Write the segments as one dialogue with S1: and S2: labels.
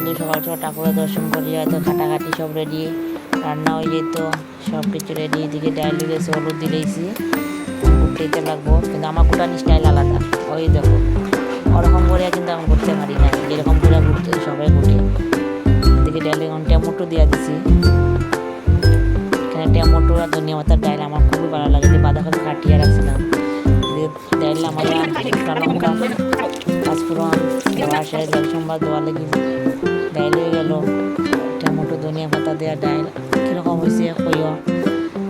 S1: জলদি সকাল সকাল ঠাকুরের দর্শন করি, হয়তো কাটাকাটি সব রেডি, রান্না হয়ে যেত, সব কিছু রেডি। এদিকে ডাইল গেছে, হলুদ দিলেইছি, কুটতে লাগবো, কিন্তু আমার কুটানি স্টাইল আলাদা। ওই দেখো ওরকম করে কিন্তু আমি করতে পারি না, যেরকম করে ঘুরতে সবাই ঘুরে। এদিকে ডাইলে টমেটো দিয়ে দিছি, এখানে টমেটো আর ধনিয়া পাতার ডাইল আমার খুবই ভালো লাগে, যে বাঁধাকপি কাটিয়ে রাখছিলাম। ডাইল আমার শুকনো লঙ্কা পাঁচফোড়ন দেওয়া আসে, জল সম্বাদ দেওয়া লাগি ডাইল হয়ে গেল। টমেটো ধনিয়া পাতা দেওয়া ডাইল কীরকম হয়েছে কইও।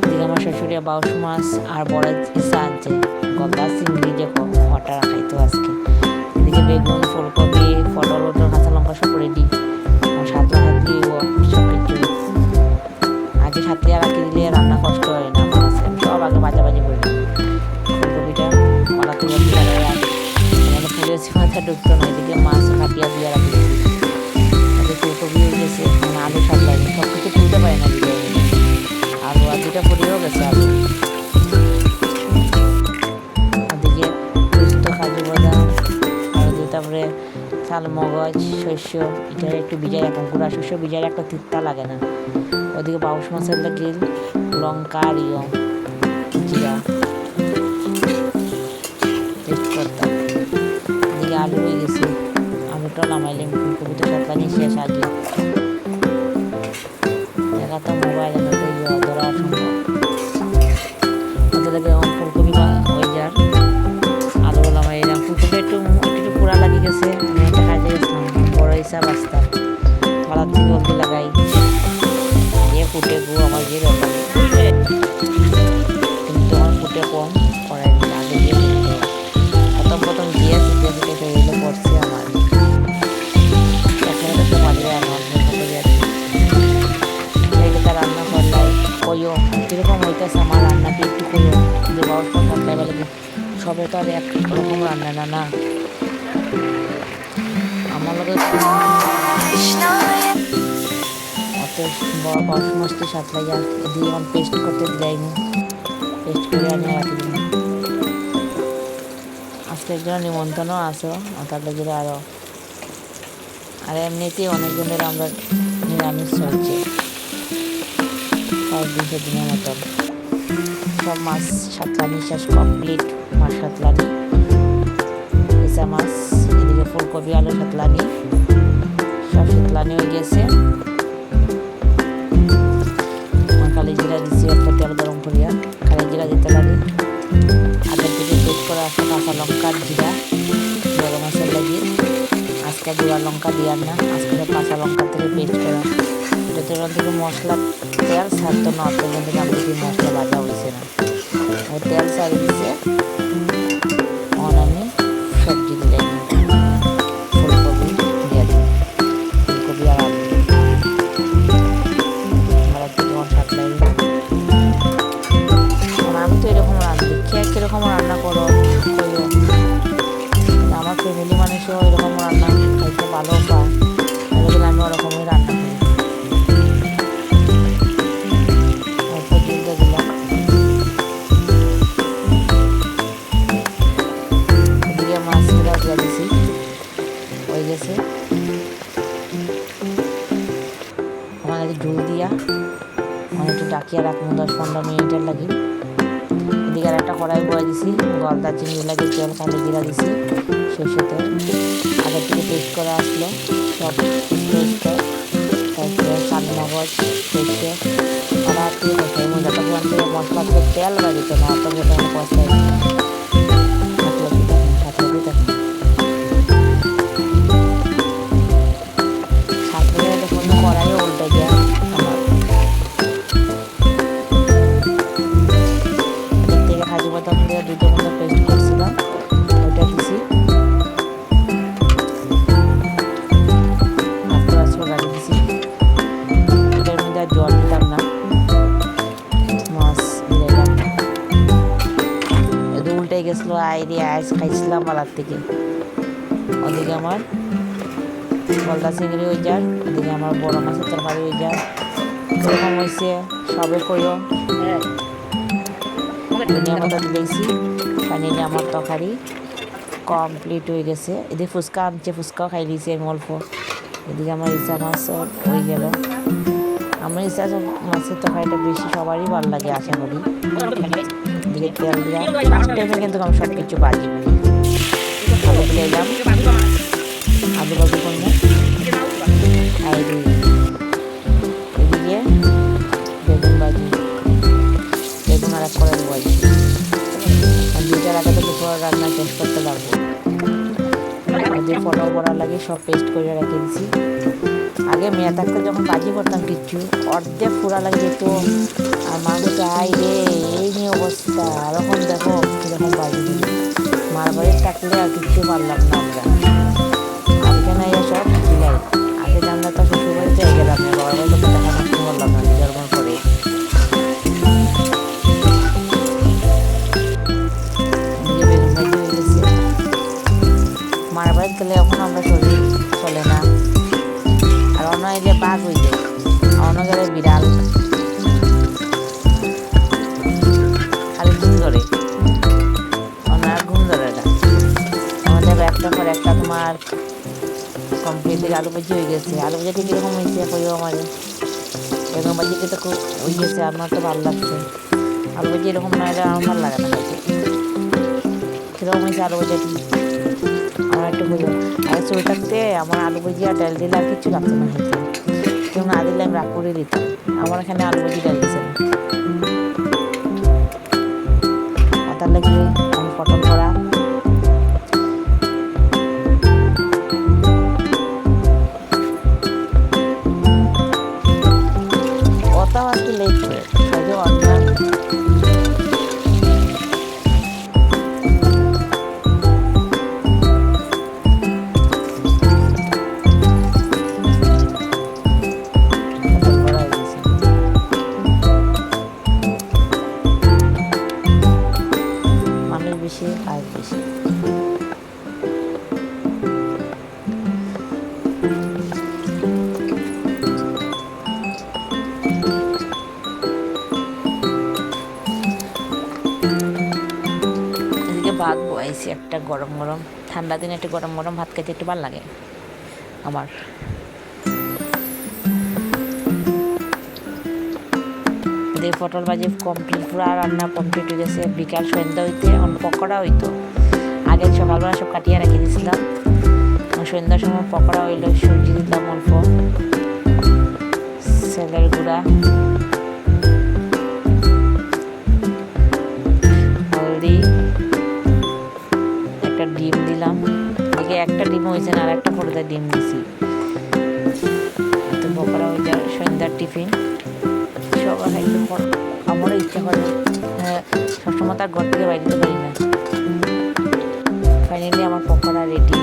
S1: এদিকে আমার শ্বশুরিয়া বাউশ মাছ আর বড় ইচ্ছা আনছে, গলদা চিংড়ি যে ওটা খাইতো আজকে। এদিকে বেগুন ফুলকপি পটল ওটল কাঁচা লঙ্কা সব রেডি, সাতলা হাতলি সব কিছু আগে সাতলিয়া রাখি দিলে রান্না কষ্ট হয় না। আমার আছে সব আগে ভাজাভাজি করে দিই। ফুলকপিটা পালাতে বলতে মানে ফুলের মাথা ঢুকতো না। এদিকে মাছ কাটিয়া দিয়ে রাখি দিচ্ছি, এদিকে ফুলকপি হয়ে গেছে, মানে আলু সাতলাই সব কিছু তুলতে পারে না দিলে। আলু আর দুটা ফুটিয়েও গেছে আলু। ওদিকে পুস্ত কাজু বাদাম আর তারপরে চাল মগজ শস্য এটা একটু ভিজাই রাখুন, গুঁড়া শস্য ভিজাই একটা তিতা লাগে না। ওদিকে বাউশ মাছের লাগে লঙ্কা আর জিরা পেস্ট করতাম। এদিকে আলু হয়ে গেছে, আলুটা নামাইলাম, ফুলকপি তো সাতলানি শেষ আগে। দেখা তো মোবাইল ধরা সম্ভব। ওদের এখন ফুলকপি হয়ে যার আলু নামাইলাম। ফুলকপি একটু একটু পোড়া লাগিয়ে গেছে, আমি একটা কাজে গেছিলাম, বড় হিসাব আসতাম পালার থেকে হলদি লাগাই দিয়ে ফুটে গু আমার যে রকম, কিন্তু আমার ফুটে কম করাই আগে দিয়ে ফুটতে প্রথম দিয়ে ফুটে ফুটে সেগুলো পড়ছে আমার। এখানে তো মাঝে এইটা রান্না করলাই কইও কীরকম হইতেছে আমার রান্নাটি একটু কইও, যে বাউসটা সন্ধ্যায় বলে সবে তো আর এক রকম রান্না না না আমার লোকের অত বড় বাউস মাছটি সাতলাই আর এদিকে এখন পেস্ট করতে যাইনি, পেস্ট করে আনি রাখি দিন। আজকে একজন নিমন্ত্রণও আসো, তার লেগে আরও। আর এমনিতেই অনেকজনের আমরা নিরামিষ চলছে 5 দিনের মতন। সব মাছ সাতলানি শেষ কমপ্লিট, মাছ সাতলানি ইসা মাছ, এদিকে ফুলকপি আলু সাতলানি সব সাতলানি হয়ে গেছে। কালি জিরা দিচ্ছি, একটা তেল গরম করিয়া কালি জিরা দিতে লাগে। আগের থেকে পেস্ট করে আসা কাঁচা লঙ্কা জিরা বড় মাছের লাগে, আজকে গুঁড়া লঙ্কা দিয়ার না, আজকে কাঁচা লঙ্কা থেকে পেস্ট করা। যতক্ষণ থেকে মশলা তেল ছাড়তো না তখন থেকে আমি দেখি মশলা ভাজা হয়েছে না, ও তেল ছাড়িয়ে দিচ্ছে। আমি সবজি দিলে ফুলকপি দিয়ে দিই, ফুলকপি আর আলু সাতলাই। আমি তো এরকম রাঁধি, খেয়ে কীরকম রান্না করো করিও, আমার ফ্যামিলি মানুষও এরকম রান্না খাইতে ভালো পায়, তাহলে আমি ওরকমই রান্না করি। এদিকে মাছগুলো দিয়ে দিছি হয়ে গেছে, আমার ঝুল দিয়া মানে একটু ডাকিয়ে রাখবো 10-15 মিনিটের লাগে। এদিকে আর একটা কড়াই বয়ে দিছি, গলদা চিংড়ি লাগে তেল কালি জিরা দিছি, সরষে তেল আগের থেকে পেস্ট করে আসলো সব পেস্ট, তারপরে চাল মগজ সরষে কড়া দিয়ে কষাই মজাটা যখন থেকে মশলা থেকে তেল বাড়িত না অত যেটা আমি কষাই সাথে যখন কড়াইয়ে উল্টে দেওয়া আমার থেকে কাজু বাদাম দিয়ে দুটো মতো পেস্ট করছিলাম ওইটা দিছি, গাড়ি দিছি। এটার মধ্যে আর জল দিলাম না, মাছ দিলাম। এদের উল্টে গেছিলো আইরে আইস খাইছিলাম পালার থেকে। ওদিকে আমার গলদা চিংড়ি হয়ে যায়, ওদিকে আমার বড় মাছের তরকারি হয়ে যায়। এরকম হয়েছে সবে কইও। ধনিয়া পাতা দিয়েছি, পানিতে আমার তরকারি কমপ্লিট হয়ে গেছে। এদিকে ফুচকা আনছে, ফুচকাও খাই দিয়েছি আমি অল্প। এদিকে আমার ইচ্ছা মাছ হয়ে গেল। আমার ইচ্ছা মাছের তরকারিটা বেশি সবারই ভালো লাগে আশা করি। এদিকে তেল দিয়া ফার্স্ট টাইমে কিন্তু আমি সব কিছু বাজি করি। আলু তুলে এলাম, আলু বাজি করবো। আর এদিকে বেগুন বাজি, বেগুন আর এক করে বাজি। আর দুইটার আগে তো দুপুর রান্না শেষ করতে পারবো। ওদের ফটো করার লাগে সব পেস্ট করে রেখে দিছি। আগে মেয়ে থাকতে যখন বাজি করতাম কিচ্ছু অর্ধেক ফুরা লাগে যেত, আর মা বলতো আই রে এই নিয়ে অবস্থা। আর এখন দেখো কীরকম বাজি দিল। মার বাড়ির থাকলে আর কিচ্ছু পারলাম না আমরা। আর এখানে সব দিলাই। আগে জানলে তো শ্বশুর বাড়িতে গেলাম না, বাবার বাড়িতে তো দেখা নষ্ট করলাম না জন্মের পরে। এদিকে বেগুন ভাজি হয়ে গেছে। মার বাড়িতে গেলে এখন আমরা শরীর চলে না। আর অন্য এলে বাঘ হয়ে যায়, অন্য গেলে বিড়াল খালি ঘুম ধরে, ওনার ঘুম ধরে না। আমাদের একটা পর একটা তোমার কমপ্লিট আলু ভাজি হয়ে গেছে। আলু ভাজি ঠিক এরকম হয়েছে কইও আমার বেগুন ভাজি তো খুব হয়ে গেছে, আমার তো ভালো লাগছে। আলু ভাজি এরকম না হলে আমার ভালো লাগে না খাইতে। কীরকম হয়েছে আলু ভাজিটি আমার একটু বুঝো। আগে ছোটো থাকতে আমার আলু ভাজি আর ডাল দিলে আর কিছু লাগছে না খেতে। কেউ না দিলে আমি রাগ করে দিতাম। আমার এখানে আলু ভাজি ডাল দিচ্ছে না, তার লাগিয়ে আমি পটল করা। ওটাও আর কি লেট করে হয়তো অন্য বেশি আর বেশি। এদিকে ভাত বয়াইছি একটা গরম গরম, ঠান্ডা দিনে একটু গরম গরম ভাত খেতে একটু ভালো লাগে আমার। দিয়ে পটল ভাজি কমপ্লিট, পুরো রান্না কমপ্লিট হয়ে গেছে। বিকাল সন্ধ্যা হইতে অন্য পকোড়া হইতো। আগে সকালবেলা সব কাটিয়ে রেখে দিয়েছিলাম, সন্ধ্যার সময় পকোড়া হইলো। সবজি দিলাম অল্প, সেলের গুঁড়া, হলদি, একটা ডিম দিলাম। এদিকে একটা ডিম হয়েছে না, আর একটা পরে ডিম দিছি। তো পকোড়া হয়ে যায় সন্ধ্যার টিফিন। সবাই খাইতে আমারও ইচ্ছা করে, হ্যাঁ সবসময় তার ঘর থেকে বাইরে যেতে পারি না। ফাইনালি আমার পকোড়া রেডি।